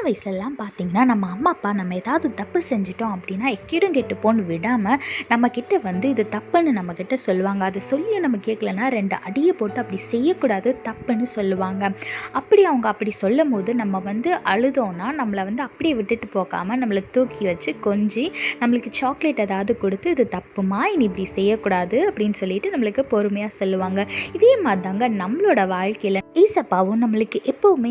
வயசுலலாம் பார்த்தீங்கன்னா, நம்ம அம்மா, அப்பா நம்ம ஏதாவது தப்பு செஞ்சுட்டோம் அப்படின்னா, எக்கேடும் கெட்டுப்போன்னு விடாம, நம்மக்கிட்ட வந்து இது தப்புன்னு நம்மக்கிட்ட சொல்லுவாங்க. அது சொல்லியும் நம்ம கேட்கலன்னா 2 அடிய போட்டு அப்படி செய்யக்கூடாது, தப்புன்னு சொல்லுவாங்க. அப்படி சொல்லும்போது, நம்ம வந்து அழுதோம்னா, நம்மள வந்து அப்படியே விட்டுட்டு போகாம, நம்மள தூக்கி வச்சு கொஞ்சி, நம்மளுக்கு சாக்லேட் ஏதாவது குடுத்து, "இது தப்புமா, இனி இப்படி செய்யக்கூடாது" அப்படின்னு சொல்லிட்டு நம்மளுக்கு பொறுமையா சொல்லுவாங்க. இதே மாதிரி தாங்க நம்மளோட வாழ்க்கையில ஏசப்பாவும் நம்மளுக்கு எப்பவுமே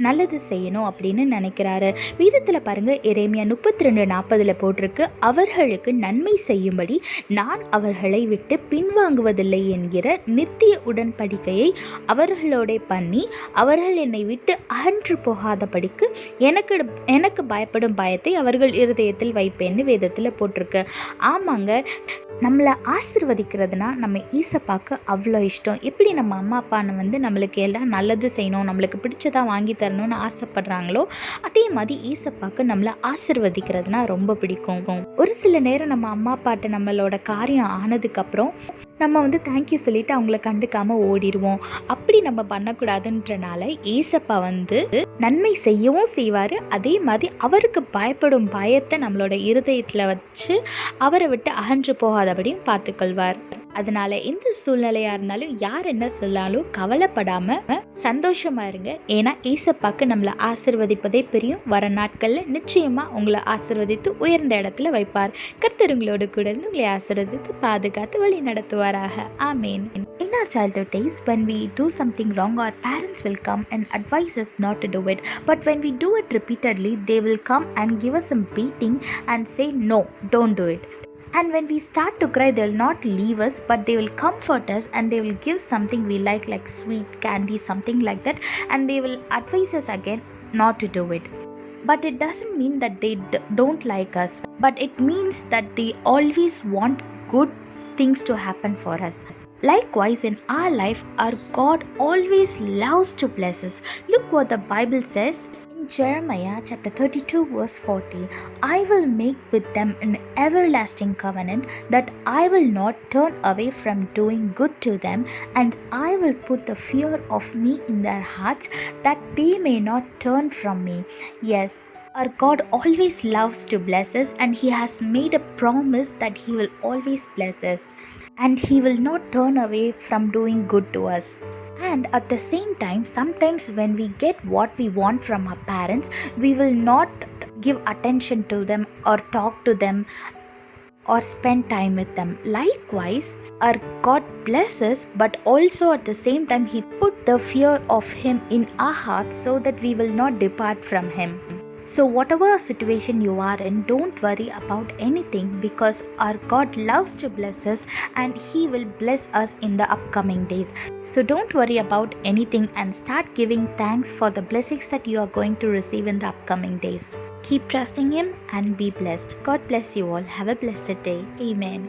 நல்லது செய்யணும் அப்படின்னு நினைக்கிறாரு. வேதத்துல பாருங்க, எரேமியா 32:40 போட்டிருக்கு, அவர்களுக்கு நன்மை செய்யும்படி நான் அவர்களை விட்டு பின்வாங்குவதில்லை என்கிற நித்திய உடன்படிக்கையை அவர்களோட பண்ணி, அவர்கள் என்னை விட்டு அகன்று போகாதபடிக்கு எனக்கு பயப்படும் பயத்தை அவர்கள் இருதயத்தில் வைப்பேன்னு வேதத்துல போட்டிருக்கு. ஆமாங்க, நம்மளை ஆசிர்வதிக்கிறதுனா நம்ம ஈசப்பாக்கு அவ்வளோ இஷ்டம். எப்படி நம்ம அம்மா அப்பான்னு வந்து நம்மளுக்கு எல்லாம் நல்லது செய்யணும், நம்மளுக்கு பிடிச்சதாக வாங்கி தரணும்னு ஆசைப்படுறாங்களோ, அதே மாதிரி ஈசப்பாக்கு நம்மளை ஆசிர்வதிக்கிறதுனா ரொம்ப பிடிக்கும். ஒரு சில நேரம் நம்ம அம்மா அப்பாட்ட நம்மளோட காரியம் ஆனதுக்கப்புறம் நம்ம வந்து தேங்க்யூ சொல்லிட்டு அவங்கள கண்டுக்காமல் ஓடிடுவோம். அப்படி நம்ம பண்ணக்கூடாதுன்றனால ஏசப்பா வந்து நன்மை செய்யவும் செய்வார். அதே மாதிரி அவருக்கு பயப்படும் பயத்தை நம்மளோட இருதயத்தில் வச்சு அவரை விட்டு அகன்று போகாதபடியும் பார்த்துக்கொள்வார். அதனால எந்த சூழ்நிலையா இருந்தாலும் யார் என்ன சொன்னாலும் கவலைப்படாம சந்தோஷமா இருங்க. ஏன்னா ஏசப்பாக்கு நம்மளை ஆசிர்வதிப்பதே பெரியும். வர நாட்கள்ல நிச்சயமா உங்களை ஆசிர்வதித்து உயர்ந்த இடத்துல வைப்பார். கர்த்தர் உங்களோடு கூட இருந்து உங்களை ஆசிர்வதித்து பாதுகாத்து வழி நடத்துவாராக. ஆமேன். In our childhood days, when we do something wrong, our parents will come and advise us not to do it. But when we do it repeatedly, they will come and give us some beating and say, no, don't do it. And when we start to cry, they will not leave us, but they will comfort us and they will give something we like sweet candy, something like that, and they will advise us again not to do it. But it doesn't mean that they don't like us, but it means that they always want good things to happen for us. Likewise, in our life, our God always loves to bless us. Look what the Bible says in Jeremiah chapter 32 verse 40. I will make with them an everlasting covenant, that I will not turn away from doing good to them, and I will put the fear of me in their hearts, that they may not turn from me. Yes, our God always loves to bless us, and He has made a promise that He will always bless us, and He will not turn away from doing good to us. And at the same time, sometimes when we get what we want from our parents, we will not give attention to them or talk to them or spend time with them. Likewise, our God blesses, but also at the same time He put the fear of Him in our hearts so that we will not depart from Him. So whatever situation you are in, don't worry about anything, because our God loves to bless us and He will bless us in the upcoming days. So don't worry about anything and start giving thanks for the blessings that you are going to receive in the upcoming days. Keep trusting Him and be blessed. God bless you all. Have a blessed day. Amen.